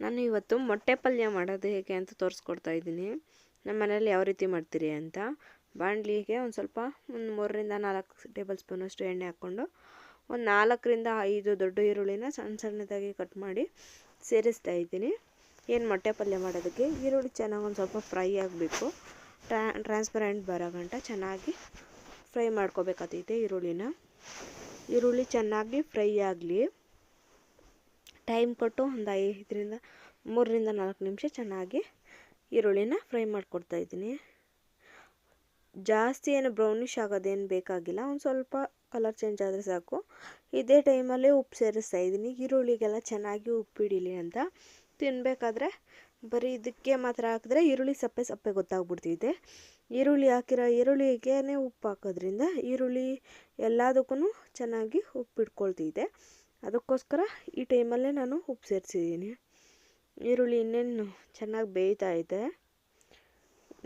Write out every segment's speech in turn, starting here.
ನಾನು ಇವತ್ತು ಮೊಟ್ಟೆ ಪಲ್ಯ ಮಾಡೋದು ಹೇಗೆ ಅಂತ ತೋರಿಸ್ಕೊಡ್ತಾ ಇದ್ದೀನಿ. ನಮ್ಮ ಮನೇಲಿ ಯಾವ ರೀತಿ ಮಾಡ್ತೀರಿ ಅಂತ. ಬಾಣಲಿಗೆ ಒಂದು ಸ್ವಲ್ಪ 3-4 ಟೇಬಲ್ ಸ್ಪೂನಷ್ಟು ಎಣ್ಣೆ ಹಾಕ್ಕೊಂಡು ಒಂದು 4-5 ದೊಡ್ಡ ಈರುಳ್ಳಿನ ಸಣ್ಣ ಸಣ್ಣದಾಗಿ ಕಟ್ ಮಾಡಿ ಸೇರಿಸ್ತಾ ಇದ್ದೀನಿ. ಏನು ಮೊಟ್ಟೆ ಪಲ್ಯ ಮಾಡೋದಕ್ಕೆ ಈರುಳ್ಳಿ ಚೆನ್ನಾಗಿ ಒಂದು ಸ್ವಲ್ಪ ಫ್ರೈ ಆಗಬೇಕು. ಟ್ರಾನ್ಸ್ಪರೆಂಟ್ ಬರೋ ಗಂಟ ಚೆನ್ನಾಗಿ ಫ್ರೈ ಮಾಡ್ಕೋಬೇಕಾಗ್ತೈತೆ ಈರುಳ್ಳಿ ಚೆನ್ನಾಗಿ ಫ್ರೈ ಆಗಲಿ. ಟೈಮ್ ಕೊಟ್ಟು ಒಂದು 3-4 ನಿಮಿಷ ಚೆನ್ನಾಗಿ ಈರುಳ್ಳಿನ ಫ್ರೈ ಮಾಡ್ಕೊಡ್ತಾಯಿದ್ದೀನಿ. ಜಾಸ್ತಿ ಏನು ಬ್ರೌನಿಷ್ ಆಗೋದೇನು ಬೇಕಾಗಿಲ್ಲ, ಒಂದು ಸ್ವಲ್ಪ ಕಲರ್ ಚೇಂಜ್ ಆದರೆ ಸಾಕು. ಇದೇ ಟೈಮಲ್ಲಿ ಉಪ್ಪು ಸೇರಿಸ್ತಾ ಇದ್ದೀನಿ, ಈರುಳ್ಳಿಗೆಲ್ಲ ಚೆನ್ನಾಗಿ ಉಪ್ಪು ಹಿಡೀಲಿ ಅಂತ. ತಿನ್ನಬೇಕಾದ್ರೆ ಬರೀ ಇದಕ್ಕೆ ಮಾತ್ರ ಹಾಕಿದ್ರೆ ಈರುಳ್ಳಿ ಸಪ್ಪೆ ಗೊತ್ತಾಗ್ಬಿಡ್ತಿದೆ. ಈರುಳ್ಳಿಗೆ ಉಪ್ಪು ಹಾಕೋದ್ರಿಂದ ಈರುಳ್ಳಿ ಎಲ್ಲದಕ್ಕೂ ಚೆನ್ನಾಗಿ ಉಪ್ಪು ಹಿಡ್ಕೊಳ್ತಿದೆ. ಅದಕ್ಕೋಸ್ಕರ ಈ ಟೈಮಲ್ಲೇ ನಾನು ಉಪ್ಪು ಸೇರಿಸಿದ್ದೀನಿ. ಈರುಳ್ಳಿ ಇನ್ನೇನು ಚೆನ್ನಾಗಿ ಬೇಯ್ತಾ ಇದೆ,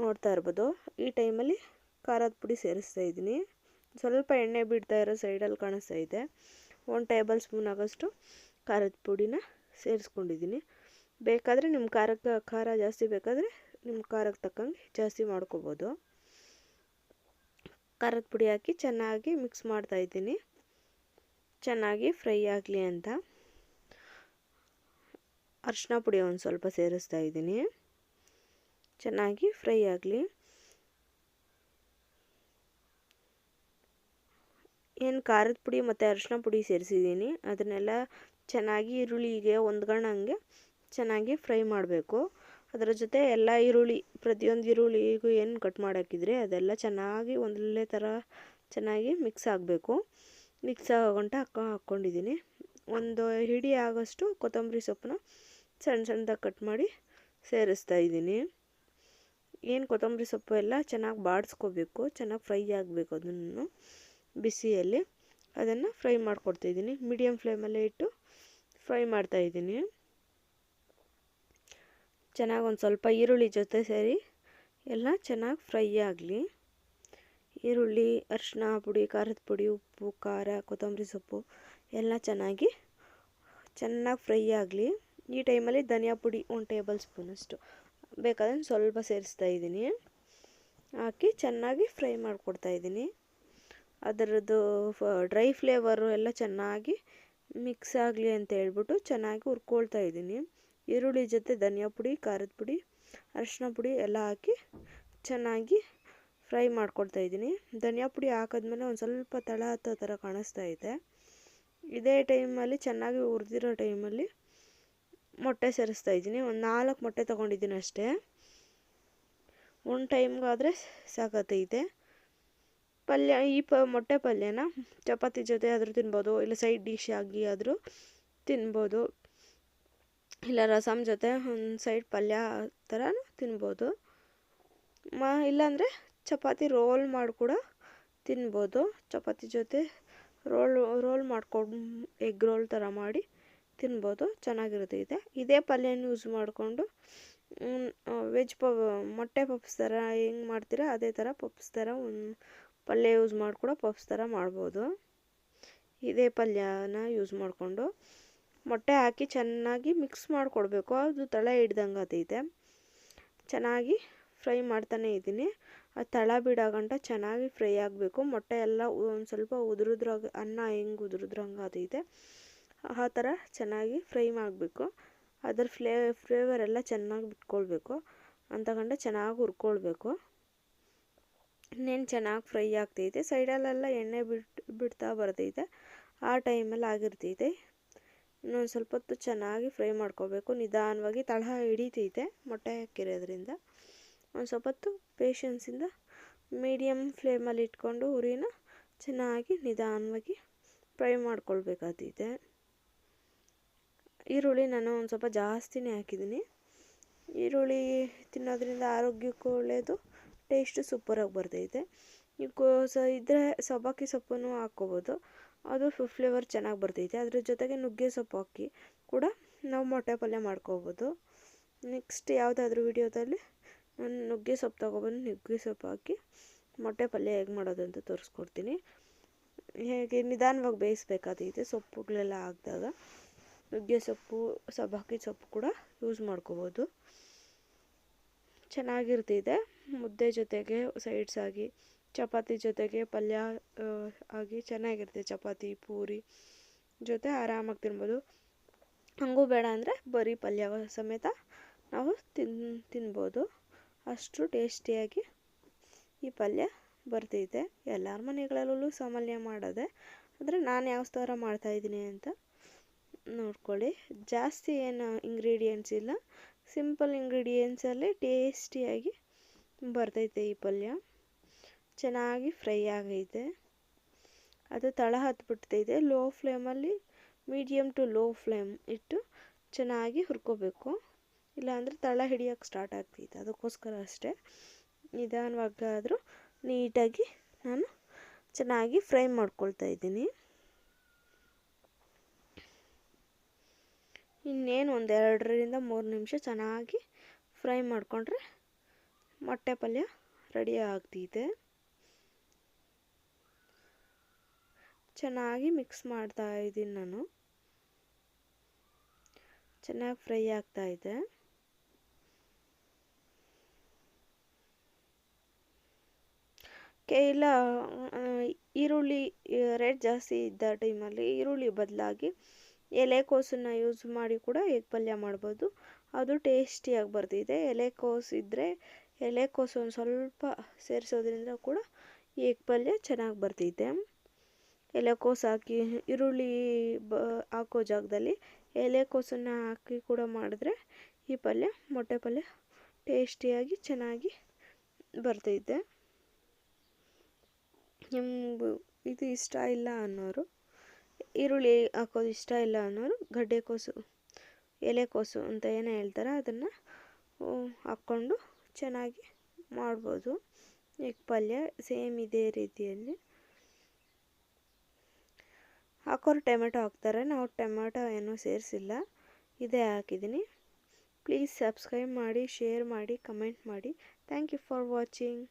ನೋಡ್ತಾ ಇರ್ಬೋದು. ಈ ಟೈಮಲ್ಲಿ ಖಾರದ ಪುಡಿ ಸೇರಿಸ್ತಾ ಇದ್ದೀನಿ. ಸ್ವಲ್ಪ ಎಣ್ಣೆ ಬಿಡ್ತಾ ಇರೋ ಸೈಡಲ್ಲಿ ಕಾಣಿಸ್ತಾ ಇದೆ. 1 ಟೇಬಲ್ ಸ್ಪೂನ್ ಆಗೋಷ್ಟು ಖಾರದ ಪುಡಿನ ಸೇರಿಸ್ಕೊಂಡಿದ್ದೀನಿ. ಬೇಕಾದರೆ ನಿಮ್ಮ ಖಾರ ಜಾಸ್ತಿ ಬೇಕಾದರೆ ನಿಮ್ಮ ಖಾರಕ್ಕೆ ತಕ್ಕಂಗೆ ಜಾಸ್ತಿ ಮಾಡ್ಕೋಬೋದು. ಖಾರದ ಪುಡಿ ಹಾಕಿ ಚೆನ್ನಾಗಿ ಮಿಕ್ಸ್ ಮಾಡ್ತಾಯಿದ್ದೀನಿ, ಚೆನ್ನಾಗಿ ಫ್ರೈ ಆಗಲಿ ಅಂತ. ಅರಿಶಿನ ಪುಡಿ ಒಂದು ಸ್ವಲ್ಪ ಸೇರಿಸ್ತಾ ಇದ್ದೀನಿ, ಚೆನ್ನಾಗಿ ಫ್ರೈ ಆಗಲಿ. ಏನು ಖಾರದ ಪುಡಿ ಮತ್ತು ಅರಿಶಿನ ಪುಡಿ ಸೇರಿಸಿದ್ದೀನಿ, ಅದನ್ನೆಲ್ಲ ಚೆನ್ನಾಗಿ ಈರುಳ್ಳಿಗೆ ಹೊಂದ್ಕೊಳ್ಳೋಂಗೆ ಚೆನ್ನಾಗಿ ಫ್ರೈ ಮಾಡಬೇಕು. ಅದರ ಜೊತೆ ಎಲ್ಲ ಪ್ರತಿಯೊಂದು ಈರುಳ್ಳಿಗೂ ಏನು ಕಟ್ ಮಾಡಾಕಿದ್ರೆ ಅದೆಲ್ಲ ಚೆನ್ನಾಗಿ ಒಂದೊಳ್ಳೆ ಥರ ಚೆನ್ನಾಗಿ ಮಿಕ್ಸ್ ಆಗಬೇಕು. ಮಿಕ್ಸ್ ಆಗೋ ಗಂಟ ಹಾಕ್ಕೊಂಡಿದ್ದೀನಿ. ಒಂದು ಹಿಡಿ ಆಗೋಷ್ಟು ಕೊತ್ತಂಬರಿ ಸೊಪ್ಪನ್ನ ಸಣ್ಣದಾಗಿ ಕಟ್ ಮಾಡಿ ಸೇರಿಸ್ತಾ ಇದ್ದೀನಿ. ಏನು ಕೊತ್ತಂಬರಿ ಸೊಪ್ಪು ಎಲ್ಲ ಚೆನ್ನಾಗಿ ಬಾಡಿಸ್ಕೋಬೇಕು, ಚೆನ್ನಾಗಿ ಫ್ರೈ ಆಗಬೇಕು. ಅದನ್ನು ಬಿಸಿಯಲ್ಲಿ ಅದನ್ನು ಫ್ರೈ ಮಾಡ್ಕೊಡ್ತಾಯಿದ್ದೀನಿ. ಮೀಡಿಯಮ್ ಫ್ಲೇಮಲ್ಲೇ ಇಟ್ಟು ಫ್ರೈ ಮಾಡ್ತಾಯಿದ್ದೀನಿ. ಚೆನ್ನಾಗಿ ಒಂದು ಸ್ವಲ್ಪ ಈರುಳ್ಳಿ ಜೊತೆ ಸೇರಿ ಎಲ್ಲ ಚೆನ್ನಾಗಿ ಫ್ರೈ ಆಗಲಿ. ಈರುಳ್ಳಿ, ಅರಿಶಿನ ಪುಡಿ, ಖಾರದ ಪುಡಿ, ಉಪ್ಪು, ಖಾರ, ಕೊತ್ತಂಬರಿ ಸೊಪ್ಪು ಎಲ್ಲ ಚೆನ್ನಾಗಿ ಫ್ರೈ ಆಗಲಿ. ಈ ಟೈಮಲ್ಲಿ ಧನಿಯಾ ಪುಡಿ 1 ಟೇಬಲ್ ಸ್ಪೂನಷ್ಟು ಬೇಕಾದ್ರೆ ಸ್ವಲ್ಪ ಸೇರಿಸ್ತಾ ಇದ್ದೀನಿ. ಹಾಕಿ ಚೆನ್ನಾಗಿ ಫ್ರೈ ಮಾಡಿಕೊಡ್ತಾಯಿದ್ದೀನಿ. ಅದರದ್ದು ಡ್ರೈ ಫ್ಲೇವರು ಎಲ್ಲ ಚೆನ್ನಾಗಿ ಮಿಕ್ಸ್ ಆಗಲಿ ಅಂತ ಹೇಳ್ಬಿಟ್ಟು ಚೆನ್ನಾಗಿ ಹುರ್ಕೊಳ್ತಾ ಇದ್ದೀನಿ. ಈರುಳ್ಳಿ ಜೊತೆ ಧನಿಯಾ ಪುಡಿ, ಖಾರದ ಪುಡಿ, ಅರಿಶಿನ ಪುಡಿ ಎಲ್ಲ ಹಾಕಿ ಚೆನ್ನಾಗಿ ಫ್ರೈ ಮಾಡ್ಕೊಡ್ತಾಯಿದ್ದೀನಿ. ಧನಿಯಾ ಪುಡಿ ಹಾಕಿದ್ಮೇಲೆ ಒಂದು ಸ್ವಲ್ಪ ತಳ ಹತ್ತೋ ಥರ ಕಾಣಿಸ್ತಾ ಇದೆ. ಇದೇ ಟೈಮಲ್ಲಿ ಚೆನ್ನಾಗಿ ಹುರಿದಿರೋ ಟೈಮಲ್ಲಿ ಮೊಟ್ಟೆ ಸೇರಿಸ್ತಾ ಇದ್ದೀನಿ. ಒಂದು 4 ಮೊಟ್ಟೆ ತೊಗೊಂಡಿದ್ದೀನಿ ಅಷ್ಟೇ. ಒಂದು ಟೈಮ್ಗಾದರೆ ಸಾಕಾಗ್ತೈತೆ. ಮೊಟ್ಟೆ ಪಲ್ಯನ ಚಪಾತಿ ಜೊತೆ ಆದರೂ ತಿನ್ಬೋದು, ಇಲ್ಲ ಸೈಡ್ ಡಿಶ್ ಆಗಿ ಆದರೂ ತಿನ್ಬೋದು, ಇಲ್ಲ ರಸಮ್ ಜೊತೆ ಒಂದು ಸೈಡ್ ಪಲ್ಯ ಥರನೂ ತಿನ್ಬೋದು. ಇಲ್ಲಾಂದರೆ ಚಪಾತಿ ರೋಲ್ ಮಾಡಿ ಕೂಡ ತಿನ್ಬೋದು. ಚಪಾತಿ ಜೊತೆ ರೋಲ್ ಮಾಡ್ಕೊಂಡು ಎಗ್ ರೋಲ್ ಥರ ಮಾಡಿ ತಿನ್ಬೋದು, ಚೆನ್ನಾಗಿರುತ್ತೆ. ಇದೇ ಪಲ್ಯನ ಯೂಸ್ ಮಾಡಿಕೊಂಡು ಮೊಟ್ಟೆ ಪಪ್ಸ್ ಥರ ಹೆಂಗೆ ಮಾಡ್ತೀರಾ ಅದೇ ಥರ ಪಪ್ಸ್ ಥರ ಒಂದು ಪಲ್ಯ ಯೂಸ್ ಮಾಡಿ ಕೂಡ ಪಪ್ಸ್ ಥರ ಮಾಡ್ಬೋದು. ಇದೇ ಪಲ್ಯನ ಯೂಸ್ ಮಾಡಿಕೊಂಡು ಮೊಟ್ಟೆ ಹಾಕಿ ಚೆನ್ನಾಗಿ ಮಿಕ್ಸ್ ಮಾಡಿಕೊಡ್ಬೇಕು. ಅದು ತಳ ಹಿಡ್ದಂಗೆ ಆಗ್ತೈತೆ. ಚೆನ್ನಾಗಿ ಫ್ರೈ ಮಾಡ್ತಾನೇ ಇದ್ದೀನಿ. ಅದು ತಳ ಬಿಡೋ ಗಂಟ ಚೆನ್ನಾಗಿ ಫ್ರೈ ಆಗಬೇಕು. ಮೊಟ್ಟೆ ಎಲ್ಲ ಒಂದು ಸ್ವಲ್ಪ ಉದುರುದ್ರಾಗ ಅನ್ನ ಹೆಂಗೆ ಉದುರುದ್ರಂಗೆ ಆಗ್ತೈತೆ ಆ ಥರ ಚೆನ್ನಾಗಿ ಫ್ರೈ ಮಾಡಬೇಕು. ಅದರ ಫ್ಲೇವರ್ ಎಲ್ಲ ಚೆನ್ನಾಗಿ ಬಿಟ್ಕೊಳ್ಬೇಕು ಅಂತ ಗಂಟ ಚೆನ್ನಾಗಿ ಹುರ್ಕೊಳ್ಬೇಕು. ಇನ್ನೇನು ಚೆನ್ನಾಗಿ ಫ್ರೈ ಆಗ್ತೈತೆ, ಸೈಡಲ್ಲೆಲ್ಲ ಎಣ್ಣೆ ಬಿಡ್ತಾ ಬರ್ತೈತೆ. ಆ ಟೈಮಲ್ಲಿ ಆಗಿರ್ತೈತೆ. ಇನ್ನೊಂದು ಸ್ವಲ್ಪ ಹೊತ್ತು ಚೆನ್ನಾಗಿ ಫ್ರೈ ಮಾಡ್ಕೋಬೇಕು. ನಿಧಾನವಾಗಿ ತಳ ಹಿಡಿತೈತೆ ಮೊಟ್ಟೆ ಹಾಕಿರೋದ್ರಿಂದ. ಒಂದು ಸ್ವಲ್ಪ ಹೊತ್ತು ಪೇಷನ್ಸಿಂದ ಮೀಡಿಯಮ್ ಫ್ಲೇಮಲ್ಲಿ ಇಟ್ಕೊಂಡು ಉರಿನ ಚೆನ್ನಾಗಿ ನಿಧಾನವಾಗಿ ಫ್ರೈ ಮಾಡ್ಕೊಳ್ಬೇಕಾಗ್ತೈತೆ. ಈರುಳ್ಳಿ ನಾನು ಒಂದು ಸ್ವಲ್ಪ ಜಾಸ್ತಿನೇ ಹಾಕಿದ್ದೀನಿ. ಈರುಳ್ಳಿ ತಿನ್ನೋದ್ರಿಂದ ಆರೋಗ್ಯಕ್ಕೂ ಒಳ್ಳೆಯದು, ಟೇಸ್ಟು ಸೂಪರಾಗಿ ಬರ್ತೈತೆ. ಇದ್ದರೆ ಸಬ್ಬಕ್ಕಿ ಸೊಪ್ಪನ್ನು ಹಾಕ್ಕೋಬೋದು, ಅದು ಫ್ಲೇವರ್ ಚೆನ್ನಾಗಿ ಬರ್ತೈತೆ. ಅದ್ರ ಜೊತೆಗೆ ನುಗ್ಗೆ ಸೊಪ್ಪು ಹಾಕಿ ಕೂಡ ನಾವು ಮೊಟ್ಟೆ ಪಲ್ಯ ಮಾಡ್ಕೋಬೋದು. ನೆಕ್ಸ್ಟ್ ಯಾವುದಾದ್ರೂ ವಿಡಿಯೋದಲ್ಲಿ ನಾನು ನುಗ್ಗೆ ಸೊಪ್ಪು ತೊಗೊಬಂದು ನುಗ್ಗೆ ಸೊಪ್ಪು ಹಾಕಿ ಮೊಟ್ಟೆ ಪಲ್ಯ ಹೇಗೆ ಮಾಡೋದು ಅಂತ ತೋರಿಸ್ಕೊಡ್ತೀನಿ. ಹೇಗೆ ನಿಧಾನವಾಗಿ ಬೇಯಿಸ್ಬೇಕಾಗ್ತೈತೆ ಸೊಪ್ಪುಗಳೆಲ್ಲ ಹಾಕಿದಾಗ. ನುಗ್ಗೆ ಸೊಪ್ಪು ಸಬ್ಬಕ್ಕಿ ಸೊಪ್ಪು ಕೂಡ ಯೂಸ್ ಮಾಡ್ಕೋಬೋದು. ಚೆನ್ನಾಗಿರ್ತಿದೆ ಮುದ್ದೆ ಜೊತೆಗೆ ಸೈಡ್ಸ್ ಆಗಿ, ಚಪಾತಿ ಜೊತೆಗೆ ಪಲ್ಯ ಆಗಿ ಚೆನ್ನಾಗಿರುತ್ತೆ. ಚಪಾತಿ ಪೂರಿ ಜೊತೆ ಆರಾಮಾಗಿ ತಿನ್ಬೋದು. ಹಂಗೂ ಬೇಡ ಅಂದರೆ ಬರೀ ಪಲ್ಯ ಸಮೇತ ನಾವು ತಿನ್ಬೋದು. ಅಷ್ಟು ಟೇಸ್ಟಿಯಾಗಿ ಈ ಪಲ್ಯ ಬರ್ತಿದೆ. ಎಲ್ಲರ ಮನೆಗಳಲ್ಲೂ ಸಾಮಾನ್ಯ ಮಾಡೋದೆ, ಆದರೆ ನಾನು ಯಾವ ಥರ ಮಾಡ್ತಾಯಿದ್ದೀನಿ ಅಂತ ನೋಡ್ಕೊಳ್ಳಿ. ಜಾಸ್ತಿ ಏನು ಇಂಗ್ರೀಡಿಯೆಂಟ್ಸ್ ಇಲ್ಲ, ಸಿಂಪಲ್ ಇಂಗ್ರೀಡಿಯೆಂಟ್ಸಲ್ಲಿ ಟೇಸ್ಟಿಯಾಗಿ ಬರ್ತೈತೆ ಈ ಪಲ್ಯ. ಚೆನ್ನಾಗಿ ಫ್ರೈ ಆಗೈತೆ, ಅದು ತಳ ಹತ್ಬಿಡ್ತೈತೆ. ಲೋ ಫ್ಲೇಮಲ್ಲಿ ಮೀಡಿಯಮ್ ಟು ಲೋ ಫ್ಲೇಮ್ ಇಟ್ಟು ಚೆನ್ನಾಗಿ ಹುರ್ಕೋಬೇಕು, ಇಲ್ಲಾಂದರೆ ತಳ ಹಿಡಿಯೋಕ್ಕೆ ಸ್ಟಾರ್ಟ್ ಆಗ್ತೈತೆ. ಅದಕ್ಕೋಸ್ಕರ ಅಷ್ಟೇ ನಿಧಾನವಾಗಾದರೂ ನೀಟಾಗಿ ನಾನು ಚೆನ್ನಾಗಿ ಫ್ರೈ ಮಾಡ್ಕೊಳ್ತಾ ಇದ್ದೀನಿ. ಇನ್ನೇನು ಒಂದು 2ರಿಂದ 3 ನಿಮಿಷ ಚೆನ್ನಾಗಿ ಫ್ರೈ ಮಾಡಿಕೊಂಡ್ರೆ ಮೊಟ್ಟೆ ಪಲ್ಯ ರೆಡಿ ಆಗ್ತಿದೆ. ಚೆನ್ನಾಗಿ ಮಿಕ್ಸ್ ಮಾಡ್ತಾ ಇದ್ದೀನಿ ನಾನು. ಚೆನ್ನಾಗಿ ಫ್ರೈ ಆಗ್ತಾ ಇದೆ. ಇಲ್ಲ ಈರುಳ್ಳಿ ರೇಟ್ ಜಾಸ್ತಿ ಇದ್ದ ಟೈಮಲ್ಲಿ ಈರುಳ್ಳಿ ಬದಲಾಗಿ ಎಲೆಕೋಸನ್ನು ಯೂಸ್ ಮಾಡಿ ಕೂಡ ಎಗ್ ಪಲ್ಯ ಮಾಡ್ಬೋದು. ಅದು ಟೇಸ್ಟಿಯಾಗಿ ಬರ್ತಿದೆ. ಎಲೆಕೋಸು ಇದ್ದರೆ ಎಲೆಕೋಸು ಒಂದು ಸ್ವಲ್ಪ ಸೇರಿಸೋದ್ರಿಂದ ಕೂಡ ಎಗ್ ಪಲ್ಯ ಚೆನ್ನಾಗಿ ಬರ್ತಿದೆ. ಎಲೆಕೋಸು ಹಾಕಿ ಈರುಳ್ಳಿ ಹಾಕೋ ಜಾಗದಲ್ಲಿ ಎಲೆಕೋಸನ್ನು ಹಾಕಿ ಕೂಡ ಮಾಡಿದ್ರೆ ಈ ಪಲ್ಯ ಮೊಟ್ಟೆ ಪಲ್ಯ ಟೇಸ್ಟಿಯಾಗಿ ಚೆನ್ನಾಗಿ ಬರ್ತೈತೆ. ನಿಮ್ಗೆ ಇದು ಇಷ್ಟ ಇಲ್ಲ ಅನ್ನೋರು, ಈರುಳ್ಳಿ ಹಾಕೋದು ಇಷ್ಟ ಇಲ್ಲ ಅನ್ನೋರು ಗಡ್ಡೆಕೋಸು ಎಲೆಕೋಸು ಅಂತ ಏನು ಹೇಳ್ತಾರೆ ಅದನ್ನು ಹಾಕ್ಕೊಂಡು ಚೆನ್ನಾಗಿ ಮಾಡ್ಬೋದು. ಎಗ್ ಪಲ್ಯ ಸೇಮ್ ಇದೇ ರೀತಿಯಲ್ಲಿ. ಹಾಕೋರು ಟೊಮೆಟೊ ಹಾಕ್ತಾರೆ, ನಾವು ಟೊಮೆಟೊ ಏನೂ ಸೇರಿಸಿಲ್ಲ, ಇದೇ ಹಾಕಿದ್ದೀನಿ. ಪ್ಲೀಸ್ ಸಬ್ಸ್ಕ್ರೈಬ್ ಮಾಡಿ, ಶೇರ್ ಮಾಡಿ, ಕಮೆಂಟ್ ಮಾಡಿ. Thank you for watching.